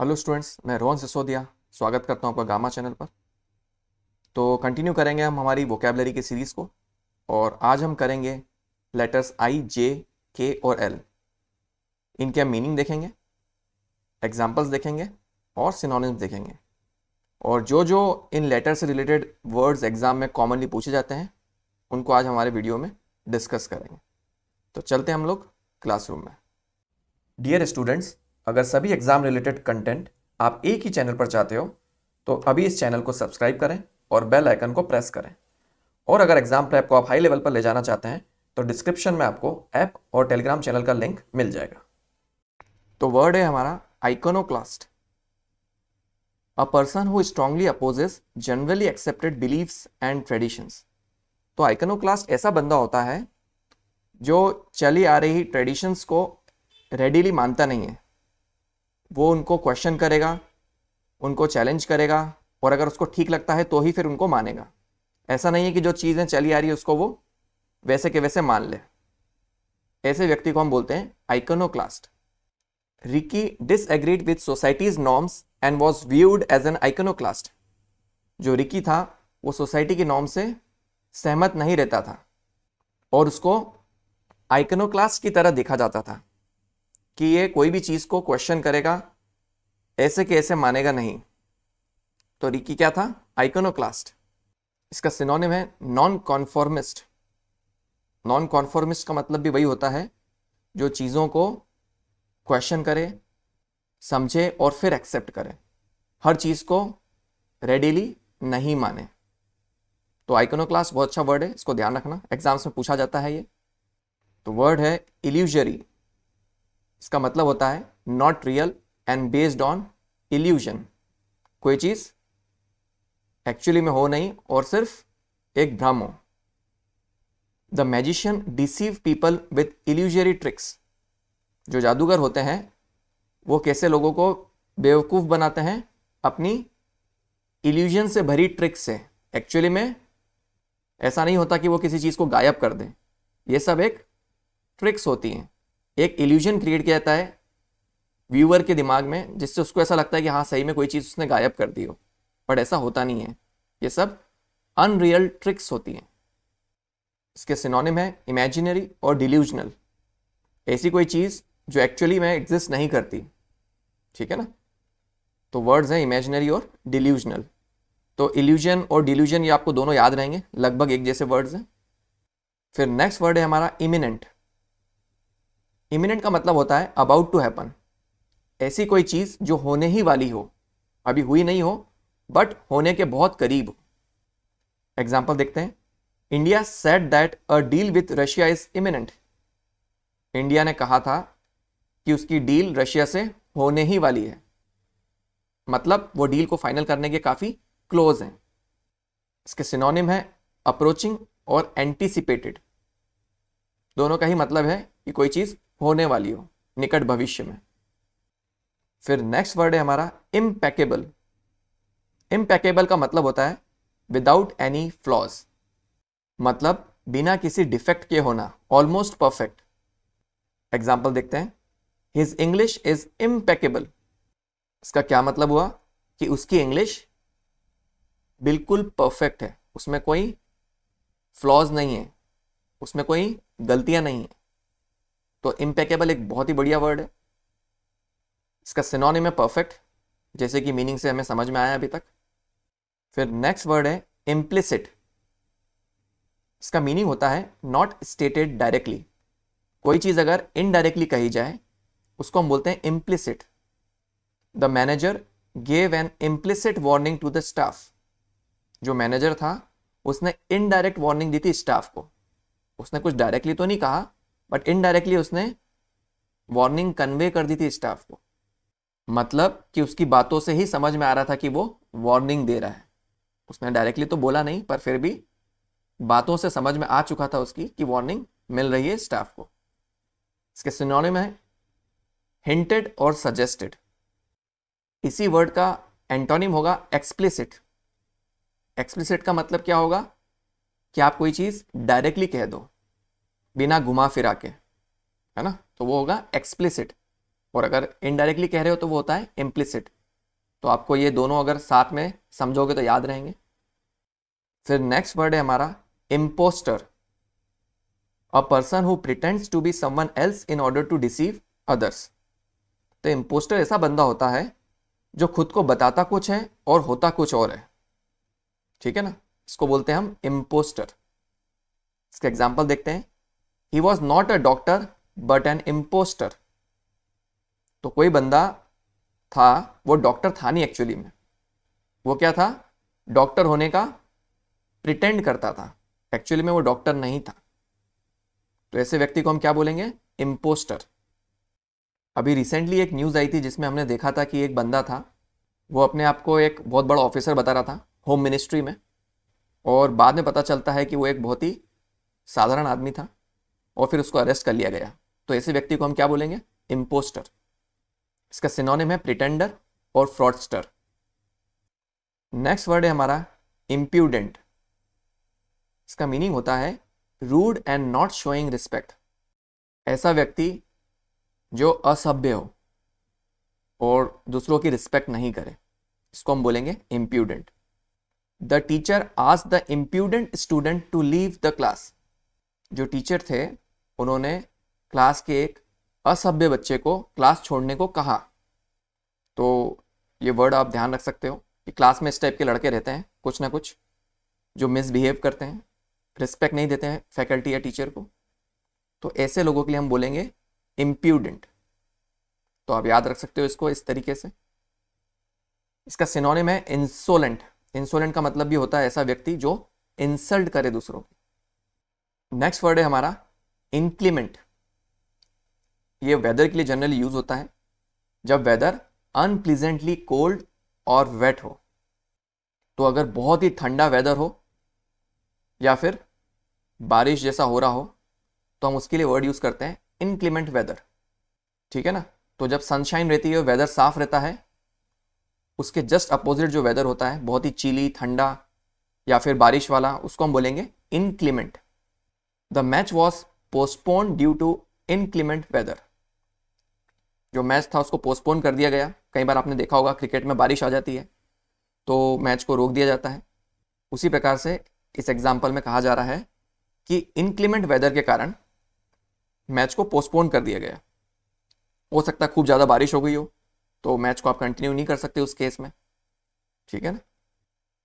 Hello students, मैं रोहन सिसोदिया स्वागत करता हूं आपका गामा चैनल पर। तो कंटिन्यू करेंगे हम हमारी वोकेबलरी की सीरीज़ को और आज हम करेंगे लेटर्स आई, जे, के और एल। इनके हम मीनिंग देखेंगे, एग्जाम्पल्स देखेंगे और सिनोनिम्स देखेंगे। और जो जो इन लेटर से रिलेटेड वर्ड्स एग्जाम में कॉमनली पूछे जाते हैं उनको आज हमारे वीडियो में डिस्कस करेंगे। तो चलते हैं हम लोग क्लासरूम में। डियर स्टूडेंट्स, अगर सभी एग्जाम रिलेटेड कंटेंट आप एक ही चैनल पर चाहते हो तो अभी इस चैनल को सब्सक्राइब करें और बेल आइकन को प्रेस करें। और अगर एग्जाम प्रेप को आप हाई लेवल पर ले जाना चाहते हैं तो डिस्क्रिप्शन में आपको ऐप और टेलीग्राम चैनल का लिंक मिल जाएगा। तो वर्ड है हमारा iconoclast, a person who strongly opposes generally accepted beliefs and traditions. तो आइकोनोक्लास्ट ऐसा बंदा होता है जो चली आ रही ट्रेडिशंस को रेडीली मानता नहीं है। वो उनको क्वेश्चन करेगा, उनको चैलेंज करेगा और अगर उसको ठीक लगता है तो ही फिर उनको मानेगा। ऐसा नहीं है कि जो चीज़ें चली आ रही है उसको वो वैसे के वैसे मान ले। ऐसे व्यक्ति को हम बोलते हैं iconoclast. Ricky disagreed with society's norms and was viewed as an iconoclast. जो रिकी था वो सोसाइटी की नॉर्म से सहमत नहीं रहता था और उसको आइकोनोक्लास्ट की तरह देखा जाता था कि ये कोई भी चीज़ को क्वेश्चन करेगा, ऐसे के ऐसे मानेगा नहीं। तो रिकी क्या था? आइकोनोक्लास्ट। इसका सिनोनिम है नॉन कॉन्फॉर्मिस्ट। नॉन कॉन्फॉर्मिस्ट का मतलब भी वही होता है जो चीज़ों को क्वेश्चन करे, समझे और फिर एक्सेप्ट करे, हर चीज़ को रेडीली नहीं माने। तो आइकोनोक्लास्ट बहुत अच्छा वर्ड है, इसको ध्यान रखना, एग्जाम्स में पूछा जाता है ये। तो वर्ड है इल्यूजरी। इसका मतलब होता है not real and based on illusion. कोई चीज़ एक्चुअली में हो नहीं और सिर्फ एक भ्रम हो। The magician deceive people with illusory tricks. जो जादूगर होते हैं वो कैसे लोगों को बेवकूफ़ बनाते हैं? अपनी इल्यूजन से भरी ट्रिक्स से। एक्चुअली में ऐसा नहीं होता कि वो किसी चीज़ को गायब कर दें, ये सब एक ट्रिक्स होती हैं। एक इल्यूजन क्रिएट किया जाता है व्यूअर के दिमाग में जिससे उसको ऐसा लगता है कि हाँ सही में कोई चीज़ उसने गायब कर दी हो, बट ऐसा होता नहीं है। ये सब अनरियल ट्रिक्स होती हैं। इसके सिनोनिम है इमेजिनरी और डिल्यूजनल। ऐसी कोई चीज़ जो एक्चुअली में एग्जिस्ट नहीं करती, ठीक है ना। तो वर्ड्स हैं इमेजिनरी और डिल्यूजनल। तो इल्यूजन और डिल्यूजन ये आपको दोनों याद रहेंगे, लगभग एक जैसे वर्ड्स हैं। फिर नेक्स्ट वर्ड है हमारा इमिनेंट। इमिनेंट का मतलब होता है अबाउट टू हैपन। ऐसी कोई चीज़ जो होने ही वाली हो, अभी हुई नहीं हो बट होने के बहुत करीब हो। एग्जाम्पल देखते हैं। India said that a deal with Russia is imminent. India ने कहा था कि उसकी डील रशिया से होने ही वाली है, मतलब वो डील को फाइनल करने के काफ़ी क्लोज हैं। इसके सिनोनिम है अप्रोचिंग और एंटीसिपेटेड। दोनों का ही मतलब है कि कोई चीज़ होने वाली हो निकट भविष्य में। फिर नेक्स्ट वर्ड है हमारा इम्पेकेबल। इम्पेकेबल का मतलब होता है विदाउट एनी फ्लॉज, मतलब बिना किसी डिफेक्ट के होना, ऑलमोस्ट परफेक्ट। एग्जाम्पल देखते हैं। His English is impeccable. इसका क्या मतलब हुआ कि उसकी इंग्लिश बिल्कुल परफेक्ट है, उसमें कोई फ्लॉज नहीं है, उसमें कोई गलतियां नहीं है। तो इम्पेकेबल एक बहुत ही बढ़िया वर्ड है। इसका सिनोनिम है परफेक्ट, जैसे कि मीनिंग से हमें समझ में आया अभी तक। फिर नेक्स्ट वर्ड है इम्प्लिसिट। इसका मीनिंग होता है नॉट स्टेटेड डायरेक्टली। कोई चीज़ अगर इनडायरेक्टली कही जाए उसको हम बोलते हैं implicit. The manager gave an implicit warning to the staff. जो मैनेजर था उसने इनडायरेक्ट वार्निंग दी थी स्टाफ को। उसने कुछ डायरेक्टली तो नहीं कहा बट इनडायरेक्टली उसने वार्निंग कन्वे कर दी थी स्टाफ को। मतलब कि उसकी बातों से ही समझ में आ रहा था कि वो वार्निंग दे रहा है। उसने डायरेक्टली तो बोला नहीं पर फिर भी बातों से समझ में आ चुका था उसकी कि वार्निंग मिल रही है स्टाफ को। इसके सिनोनिम है हिंटेड और सजेस्टेड। इसी वर्ड का एंटोनिम होगा एक्सप्लिसिट। एक्सप्लिसिट का मतलब क्या होगा कि आप कोई चीज़ डायरेक्टली कह दो बिना घुमा फिरा के, है ना, तो वो होगा एक्सप्लिसिट। और अगर इनडायरेक्टली कह रहे हो तो वो होता है इम्प्लिसिट। तो आपको ये दोनों अगर साथ में समझोगे तो याद रहेंगे। फिर नेक्स्ट वर्ड है हमारा imposter, a person who pretends to be someone else in order to deceive others. तो इम्पोस्टर ऐसा बंदा होता है जो खुद को बताता कुछ है और होता कुछ और है, ठीक है ना, इसको बोलते हैं हम इम्पोस्टर। इसका एग्जाम्पल देखते हैं, he was not a doctor but an imposter. तो कोई बंदा था, वो डॉक्टर था नहीं एक्चुअली में, वो क्या था, डॉक्टर होने का प्रिटेंड करता था, एक्चुअली में वो डॉक्टर नहीं था। तो ऐसे व्यक्ति को हम क्या बोलेंगे, इम्पोस्टर। अभी रिसेंटली एक न्यूज़ आई थी जिसमें हमने देखा था कि एक बंदा था, वो अपने आप को एक बहुत बड़ा ऑफिसर बता रहा था होम मिनिस्ट्री में, और बाद में पता चलता है कि वो एक बहुत ही साधारण आदमी था और फिर उसको अरेस्ट कर लिया गया। तो ऐसे व्यक्ति को हम क्या बोलेंगे, इम्पोस्टर। इसका सिनोनिम है प्रिटेंडर और फ्रॉडस्टर। नेक्स्ट वर्ड है हमारा इम्प्यूडेंट। इसका मीनिंग होता है rude and not showing respect. ऐसा व्यक्ति जो असभ्य हो और दूसरों की रिस्पेक्ट नहीं करे, इसको हम बोलेंगे impudent. The teacher asked the impudent student to leave the class. जो टीचर थे उन्होंने क्लास के एक असभ्य बच्चे को क्लास छोड़ने को कहा। तो ये वर्ड आप ध्यान रख सकते हो कि क्लास में इस टाइप के लड़के रहते हैं कुछ ना कुछ, जो मिसबिहेव करते हैं, रिस्पेक्ट नहीं देते हैं फैकल्टी या टीचर को। तो ऐसे लोगों के लिए हम बोलेंगे इम्प्यूडेंट। तो आप याद रख सकते हो इसको इस तरीके से। इसका सिनोनिम है इंसोलेंट। इंसोलेंट का मतलब भी होता है ऐसा व्यक्ति जो इंसल्ट करे दूसरों की। नेक्स्ट वर्ड है हमारा इंक्लीमेंट। ये वेदर के लिए जनरली यूज होता है जब वेदर अनप्लीजेंटली कोल्ड और वेट हो। तो अगर बहुत ही ठंडा वेदर हो या फिर बारिश जैसा हो रहा हो तो हम उसके लिए वर्ड यूज करते हैं इनक्लीमेंट वेदर, ठीक है ना। तो जब सनशाइन रहती है, वेदर साफ रहता है, उसके जस्ट अपोजिट जो वेदर होता है बहुत ही चिली, ठंडा या फिर बारिश वाला, उसको हम बोलेंगे inclement. The match was postpone due to inclement weather. जो मैच था उसको पोस्टपोन कर दिया गया। कई बार आपने देखा होगा क्रिकेट में बारिश आ जाती है तो मैच को रोक दिया जाता है। उसी प्रकार से इस एग्जाम्पल में कहा जा रहा है कि इनक्लीमेंट वेदर के कारण मैच को पोस्टपोन कर दिया गया। हो सकता है खूब ज़्यादा बारिश हो गई हो तो मैच को आप कंटिन्यू नहीं कर सकते उस केस में, ठीक है ना।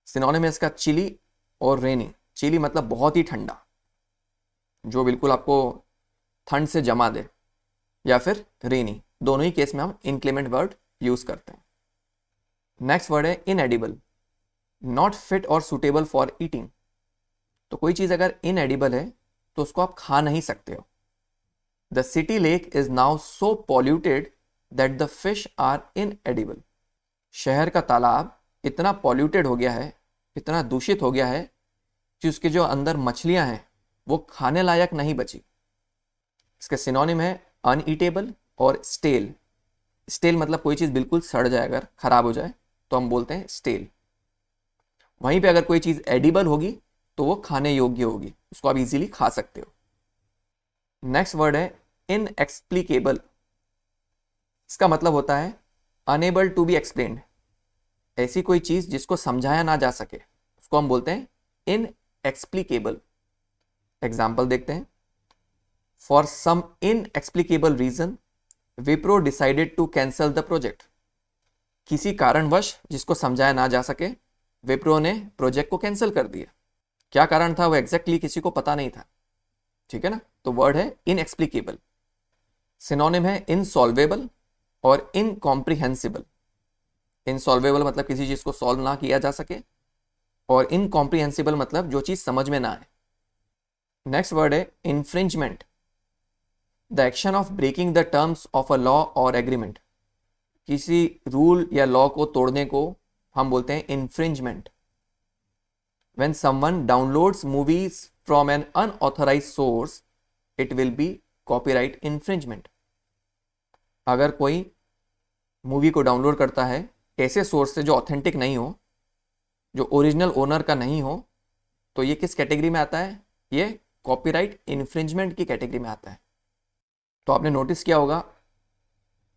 सिनोनिम है इसका चिली और रेनी। चिली मतलब बहुत ही ठंडा, जो बिल्कुल आपको ठंड से जमा दे, या फिर रेनी, दोनों ही केस में हम इनक्लीमेंट वर्ड यूज करते हैं। नेक्स्ट वर्ड है इनएडिबल। नॉट फिट और सुटेबल फॉर ईटिंग। तो कोई चीज़ अगर इनएडिबल है तो उसको आप खा नहीं सकते हो। The city lake is now so polluted that the fish are inedible. शहर का तालाब इतना पॉल्यूटेड हो गया है, इतना दूषित हो गया है कि उसके जो अंदर मछलियां हैं वो खाने लायक नहीं बची। इसके सिनोनिम है अनईटेबल और स्टेल। स्टेल मतलब कोई चीज़ बिल्कुल सड़ जाए, अगर खराब हो जाए तो हम बोलते हैं स्टेल। वहीं पे अगर कोई चीज़ एडिबल होगी तो वो खाने योग्य होगी, उसको आप इजीली खा सकते हो। नेक्स्ट वर्ड है इनएक्सप्लिकेबल। इसका मतलब होता है अनेबल टू बी एक्सप्लेन्ड। ऐसी कोई चीज़ जिसको समझाया ना जा सके उसको हम बोलते हैं इनएक्सप्लिकेबल। एग्जाम्पल देखते हैं। For some inexplicable reason Wipro decided to cancel the project. किसी कारणवश जिसको समझाया ना जा सके विप्रो ने प्रोजेक्ट को कैंसिल कर दिया। क्या कारण था वो एग्जैक्टली किसी को पता नहीं था, ठीक है ना। तो वर्ड है इनएक्सप्लिकेबल। सिनोनिम है इनसॉल्वेबल और इनकॉम्प्रिहेंसिबल। इनसॉल्वेबल मतलब किसी चीज को सॉल्व ना किया जा सके, और इनकॉम्प्रिहेंसिबल मतलब जो चीज समझ में ना आए। नेक्स्ट वर्ड है infringement. The action of breaking the terms of a law or agreement. किसी रूल या लॉ को तोड़ने को हम बोलते हैं infringement. When someone downloads movies from an unauthorized source, it will be copyright infringement. अगर कोई मूवी को डाउनलोड करता है ऐसे सोर्स से जो ऑथेंटिक नहीं हो, जो ओरिजिनल ओनर का नहीं हो, तो ये किस कैटेगरी में आता है, ये कॉपीराइट इन्फ्रिंजमेंट की कैटेगरी में आता है। तो आपने नोटिस किया होगा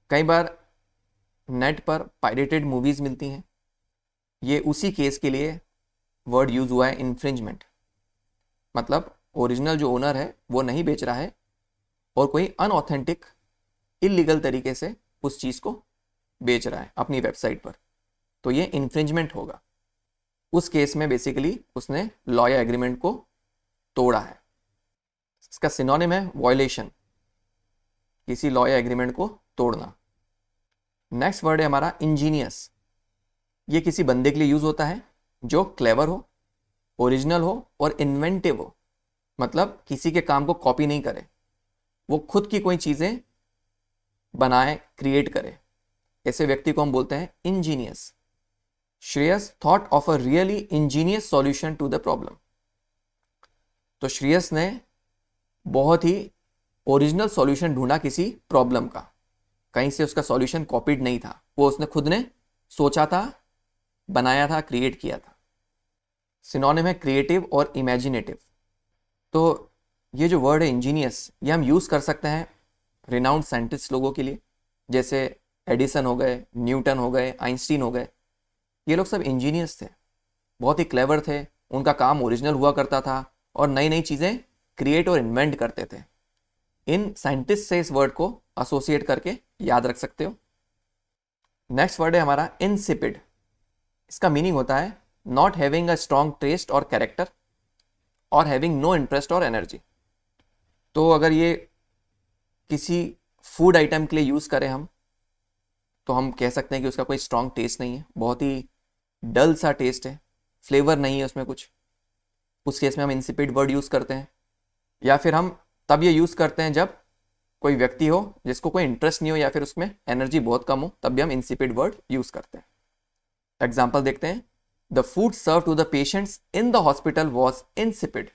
कई बार नेट पर पायरेटेड मूवीज़ मिलती हैं, ये उसी केस के लिए वर्ड यूज़ हुआ है इन्फ्रिंजमेंट। मतलब ओरिजिनल जो ओनर है वो नहीं बेच रहा है और कोई अनऑथेंटिक इलीगल तरीके से उस चीज़ को बेच रहा है अपनी वेबसाइट पर, तो ये इन्फ्रिंजमेंट होगा। उस केस में बेसिकली उसने लॉ या एग्रीमेंट को तोड़ा है। इसका सिनोनिम है वॉयलेशन, किसी लॉ या एग्रीमेंट को तोड़ना। नेक्स्ट वर्ड है हमारा इंजीनियस। ये किसी बंदे के लिए यूज होता है जो क्लेवर हो, ओरिजिनल हो और इन्वेंटिव हो। मतलब किसी के काम को कॉपी नहीं करे, वो खुद की कोई चीजें बनाए, क्रिएट करे। ऐसे व्यक्ति को हम बोलते हैं ingenious. Shreyas thought of a really ingenious solution to the problem. तो श्रेयस ने बहुत ही ओरिजिनल सॉल्यूशन ढूंढा किसी प्रॉब्लम का, कहीं से उसका सॉल्यूशन कॉपीड नहीं था, वो उसने खुद ने सोचा था, बनाया था, क्रिएट किया था। सिनोनिम है क्रिएटिव और इमेजिनेटिव। तो ये जो वर्ड है इंजीनियस, ये हम यूज़ कर सकते हैं रिनाउंड साइंटिस्ट लोगों के लिए, जैसे एडिसन हो गए, न्यूटन हो गए, आइंस्टीन हो गए। ये लोग सब इंजीनियर्स थे, बहुत ही क्लेवर थे, उनका काम ओरिजिनल हुआ करता था और नई नई चीज़ें क्रिएट और इन्वेंट करते थे। इन साइंटिस्ट से इस वर्ड को एसोसिएट करके याद रख सकते हो। नेक्स्ट वर्ड है हमारा इंसिपिड। इसका मीनिंग होता है not having a strong taste or character और having no interest or energy. तो अगर ये किसी फूड आइटम के लिए यूज़ करें हम, तो हम कह सकते हैं कि उसका कोई स्ट्रॉन्ग टेस्ट नहीं है, बहुत ही डल सा टेस्ट है, फ्लेवर नहीं है उसमें कुछ। उस केस में हम इंसिपिड वर्ड यूज़ करते हैं। या फिर हम तब ये यूज़ करते हैं जब कोई व्यक्ति हो जिसको कोई इंटरेस्ट नहीं हो या फिर उसमें एनर्जी बहुत कम हो, तब भी हम इंसिपिड वर्ड यूज़ करते हैं। एग्जाम्पल देखते हैं। The food serve to the patients in the hospital was insipid.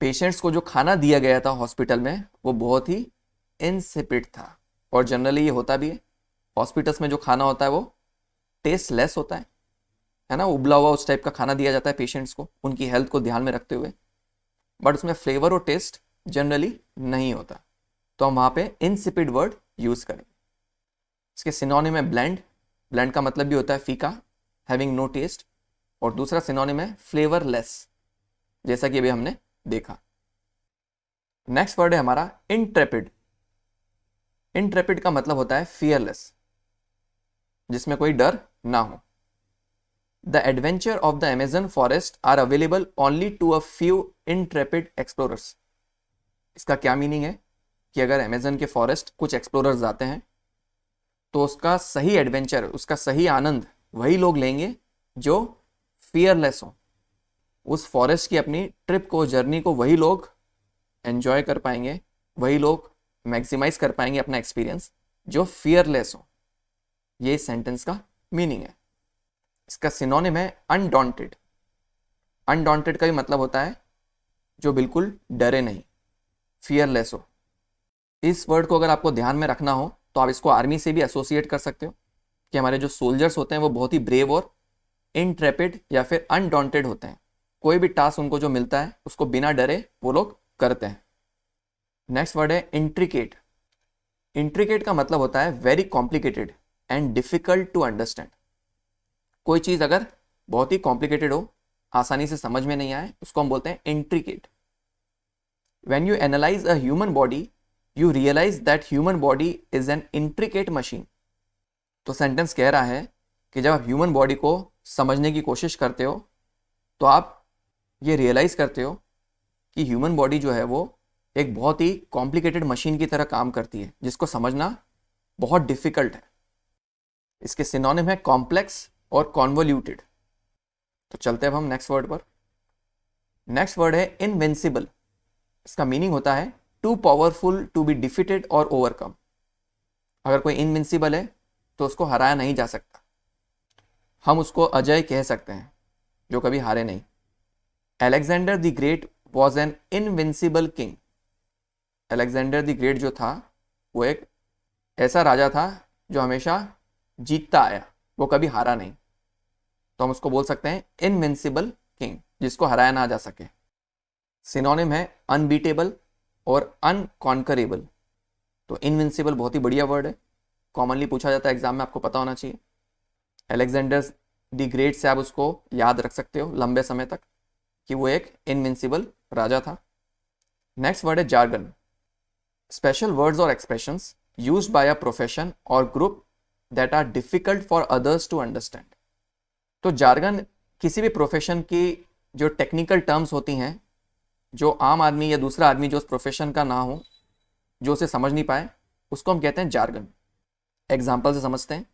Patients को जो खाना दिया गया था हॉस्पिटल में वो बहुत ही इंसिपिड था। और जनरली ये होता भी है, हॉस्पिटल्स में जो खाना होता है वो टेस्टलेस होता है ना, उबला हुआ उस टाइप का खाना दिया जाता है पेशेंट्स को, उनकी हेल्थ को ध्यान में रखते हुए, बट उसमें फ्लेवर और टेस्ट जनरली नहीं होता। तो हम वहाँ पे इंसिपिड वर्ड यूज़ करेंगे। इसके सिनोनिम है ब्लैंड। ब्लैंड का मतलब भी होता है फीका, हैविंग नो टेस्ट। और दूसरा सिनोनिम है फ्लेवरलेस, जैसा कि अभी हमने देखा। नेक्स्ट वर्ड है हमारा इंट्रेपिड। इंट्रेपिड का मतलब होता है फियरलेस, जिसमें कोई डर ना हो। The adventure of the Amazon forest are available only to a few intrepid explorers. इसका क्या मीनिंग है कि अगर अमेजन के फॉरेस्ट कुछ एक्सप्लोरर्स जाते हैं तो उसका सही एडवेंचर, उसका सही आनंद वही लोग लेंगे जो फियरलेस हो। उस फॉरेस्ट की अपनी ट्रिप को, जर्नी को वही लोग एंजॉय कर पाएंगे, वही लोग मैक्सिमाइज कर पाएंगे अपना एक्सपीरियंस जो फियरलेस हो। ये इस सेंटेंस का मीनिंग है। इसका सिनोनिम है अनडॉन्टेड। अनडॉन्टेड का भी मतलब होता है जो बिल्कुल डरे नहीं, फियरलेस हो। इस वर्ड को अगर आपको ध्यान में रखना हो तो आप इसको आर्मी से भी एसोसिएट कर सकते हो कि हमारे जो सोल्जर्स होते हैं वो बहुत ही ब्रेव और इंट्रेपिड या फिर अनडॉन्टेड होते हैं। कोई भी टास्क उनको जो मिलता है उसको बिना डरे वो लोग करते हैं। नेक्स्ट वर्ड है इंट्रिकेट। इंट्रिकेट का मतलब होता है very complicated and difficult to understand. कोई चीज़ अगर बहुत ही कॉम्प्लिकेटेड हो, आसानी से समझ में नहीं आए, उसको हम बोलते हैं intricate. When you analyse a human body you realise that human body is an intricate machine. तो सेंटेंस कह रहा है कि जब आप ह्यूमन बॉडी को समझने की कोशिश करते हो तो आप ये रियलाइज करते हो कि ह्यूमन बॉडी जो है वो एक बहुत ही कॉम्प्लिकेटेड मशीन की तरह काम करती है, जिसको समझना बहुत डिफिकल्ट है। इसके सिनोनिम है कॉम्प्लेक्स और कॉन्वोल्यूटेड। तो चलते हैं अब हम नेक्स्ट वर्ड पर। नेक्स्ट वर्ड है इनविंसिबल। इसका मीनिंग होता है too powerful to be defeated or overcome. अगर कोई इनविंसिबल है तो उसको हराया नहीं जा सकता। हम उसको अजय कह सकते हैं, जो कभी हारे नहीं। Alexander the great was an invincible king. Alexander the great जो था वो एक ऐसा राजा था जो हमेशा जीतता आया, वो कभी हारा नहीं। तो हम उसको बोल सकते हैं इनविंसिबल किंग, जिसको हराया ना जा सके। सिनोनिम है अनबीटेबल और अनकॉन्करेबल। तो इनविंसिबल बहुत ही बढ़िया वर्ड है, कॉमनली पूछा जाता है एग्जाम में, आपको पता होना चाहिए। अलेक्जेंडर द ग्रेट से आप उसको याद रख सकते हो लंबे समय तक कि वो एक इनविंसिबल राजा था। नेक्स्ट वर्ड है जार्गन, स्पेशल वर्ड्स और expressions used by a profession और group that are difficult for others to understand. तो जार्गन किसी भी प्रोफेशन की जो टेक्निकल टर्म्स होती हैं, जो आम आदमी या दूसरा आदमी जो उस प्रोफेशन का ना हो, जो उसे समझ नहीं पाए, उसको हम कहते हैं जार्गन। एग्जाम्पल से समझते हैं।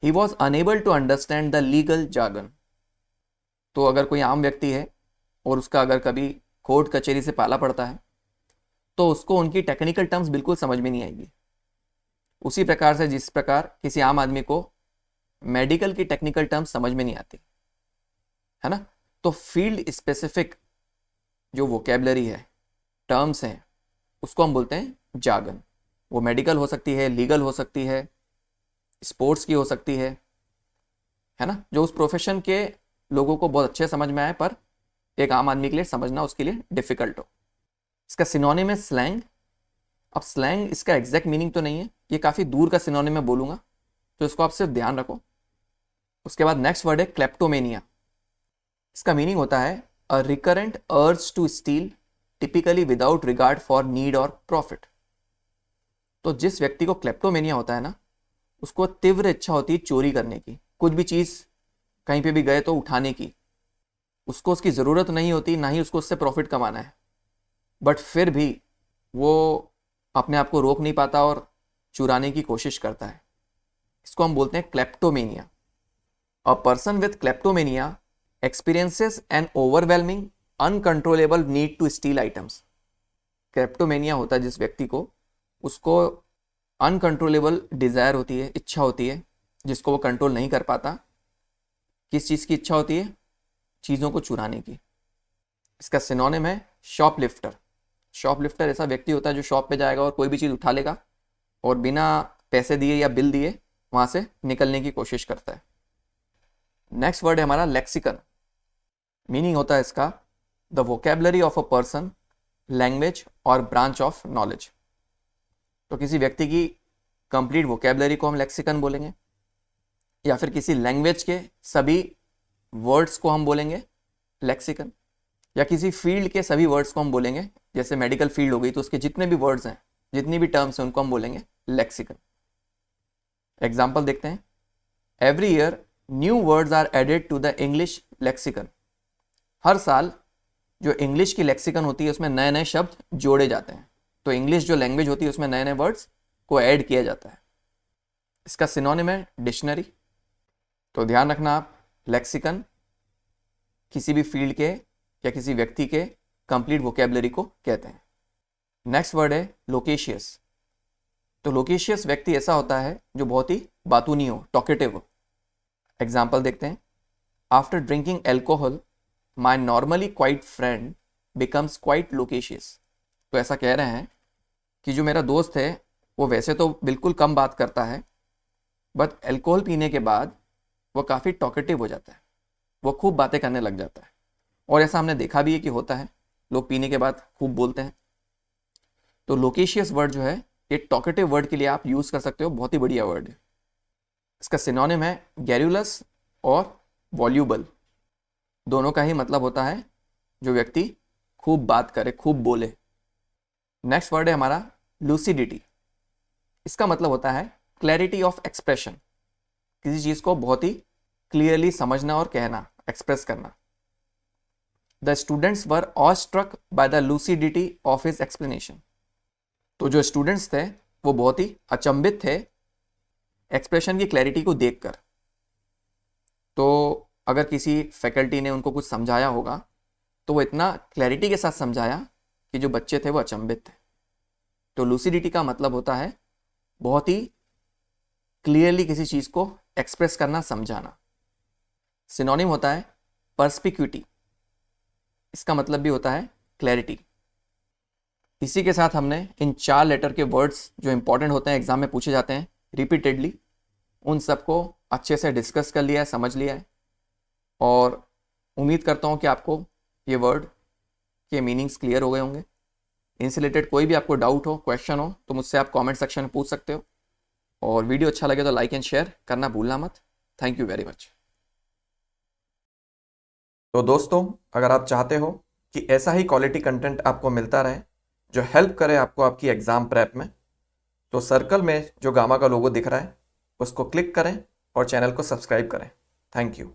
He was unable to understand the legal jargon. तो अगर कोई आम व्यक्ति है और उसका अगर कभी कोर्ट कचहरी से पाला पड़ता है तो उसको उनकी टेक्निकल टर्म्स बिल्कुल समझ में नहीं आएगी। उसी प्रकार से जिस प्रकार किसी आम आदमी को मेडिकल की टेक्निकल टर्म्स समझ में नहीं आती है ना, तो फील्ड स्पेसिफिक जो वोकेबलरी है, टर्म्स हैं, उसको हम बोलते हैं जार्गन। वो मेडिकल हो सकती है, लीगल हो सकती है, स्पोर्ट्स की हो सकती है ना, जो उस प्रोफेशन के लोगों को बहुत अच्छे समझ में आए पर एक आम आदमी के लिए समझना उसके लिए डिफिकल्ट हो। इसका सिनोनिम है स्लैंग। अब स्लैंग इसका एग्जैक्ट मीनिंग तो नहीं है, ये काफ़ी दूर का सिनोनिम मैं बोलूँगा, तो इसको आप सिर्फ ध्यान रखो। उसके बाद नेक्स्ट वर्ड है क्लेप्टोमेनिया। इसका मीनिंग होता है a recurrent urge to steal typically without regard for need और प्रॉफिट। तो जिस व्यक्ति को क्लेप्टोमेनिया होता है ना, उसको तीव्र इच्छा होती है चोरी करने की, कुछ भी चीज़ कहीं पे भी गए तो उठाने की। उसको उसकी ज़रूरत नहीं होती, ना ही उसको उससे प्रॉफिट कमाना है, बट फिर भी वो अपने आप को रोक नहीं पाता और चुराने की कोशिश करता है। इसको हम बोलते हैं kleptomania. A person with kleptomania experiences an overwhelming uncontrollable need to steal items. Kleptomania होता है जिस व्यक्ति को, उसको अनकंट्रोलेबल डिज़ायर होती है, इच्छा होती है जिसको वो कंट्रोल नहीं कर पाता। किस चीज़ की इच्छा होती है? चीज़ों को चुराने की। इसका सिनोनिम है शॉपलिफ्टर। शॉपलिफ्टर ऐसा व्यक्ति होता है जो शॉप पे जाएगा और कोई भी चीज़ उठा लेगा और बिना पैसे दिए या बिल दिए वहाँ से निकलने की कोशिश करता है। नेक्स्ट वर्ड है हमारा लेक्सिकन। मीनिंग होता है इसका the vocabulary of a person, language और ब्रांच ऑफ नॉलेज। तो किसी व्यक्ति की कंप्लीट वोकेबलरी को हम लेक्सिकन बोलेंगे, या फिर किसी लैंग्वेज के सभी वर्ड्स को हम बोलेंगे लेक्सिकन, या किसी फील्ड के सभी वर्ड्स को हम बोलेंगे, जैसे मेडिकल फील्ड हो गई तो उसके जितने भी वर्ड्स हैं, जितनी भी टर्म्स हैं, उनको हम बोलेंगे लेक्सिकन। एग्जाम्पल देखते हैं। Every year new words are added to the English lexicon. हर साल जो इंग्लिश की लेक्सिकन होती है उसमें नए नए शब्द जोड़े जाते हैं। तो इंग्लिश जो लैंग्वेज होती है उसमें नए नए वर्ड्स को ऐड किया जाता है। इसका सिनोनिम है डिक्शनरी। तो ध्यान रखना आप, लेक्सिकन किसी भी फील्ड के या किसी व्यक्ति के कंप्लीट वोकेबलरी को कहते हैं। नेक्स्ट वर्ड है लोकेशियस। तो लोकेशियस व्यक्ति ऐसा होता है जो बहुत ही बातूनी हो, टॉकेटिव हो। एग्जाम्पल देखते हैं। After drinking alcohol my normally quiet friend becomes quite loquacious. तो ऐसा कह रहे हैं कि जो मेरा दोस्त है वो वैसे तो बिल्कुल कम बात करता है, बट एल्कोहल पीने के बाद वो काफ़ी टॉकेटिव हो जाता है, वो खूब बातें करने लग जाता है। और ऐसा हमने देखा भी है कि होता है, लोग पीने के बाद खूब बोलते हैं। तो लोकेशियस वर्ड जो है ये टॉकेटिव वर्ड के लिए आप यूज़ कर सकते हो, बहुत ही बढ़िया वर्ड है। इसका सिनोनिम है गैरुलस और वॉल्यूबल। दोनों का ही मतलब होता है जो व्यक्ति खूब बात करे, खूब बोले। नेक्स्ट वर्ड है हमारा लूसिडिटी। इसका मतलब होता है क्लैरिटी ऑफ एक्सप्रेशन, किसी चीज़ को बहुत ही क्लियरली समझना और कहना, एक्सप्रेस करना। The students were awestruck by the lucidity of his explanation. तो जो स्टूडेंट्स थे वो बहुत ही अचंभित थे एक्सप्रेशन की क्लैरिटी को देखकर। तो अगर किसी फैकल्टी ने उनको कुछ समझाया होगा तो वो इतना क्लैरिटी के साथ समझाया कि जो बच्चे थे वो अचंभित थे। तो लूसिडिटी का मतलब होता है बहुत ही क्लियरली किसी चीज़ को एक्सप्रेस करना, समझाना। सिनोनिम होता है पर्सपिक्यूटी। इसका मतलब भी होता है क्लैरिटी। इसी के साथ हमने इन 4 लेटर के वर्ड्स जो इंपॉर्टेंट होते हैं, एग्जाम में पूछे जाते हैं रिपीटेडली, उन सबको अच्छे से डिस्कस कर लिया है, समझ लिया है। और उम्मीद करता हूँ कि आपको ये वर्ड के मीनिंग्स क्लियर हो गए होंगे। इनसे रिलेटेड कोई भी आपको डाउट हो, क्वेश्चन हो, तो मुझसे आप कमेंट सेक्शन में पूछ सकते हो। और वीडियो अच्छा लगे तो लाइक एंड शेयर करना भूलना मत। Thank you very much. तो दोस्तों, अगर आप चाहते हो कि ऐसा ही क्वालिटी कंटेंट आपको मिलता रहे जो हेल्प करे आपको आपकी एग्ज़ाम प्रेप में, तो सर्कल में जो गामा का लोगो दिख रहा है उसको क्लिक करें और चैनल को सब्सक्राइब करें। Thank you.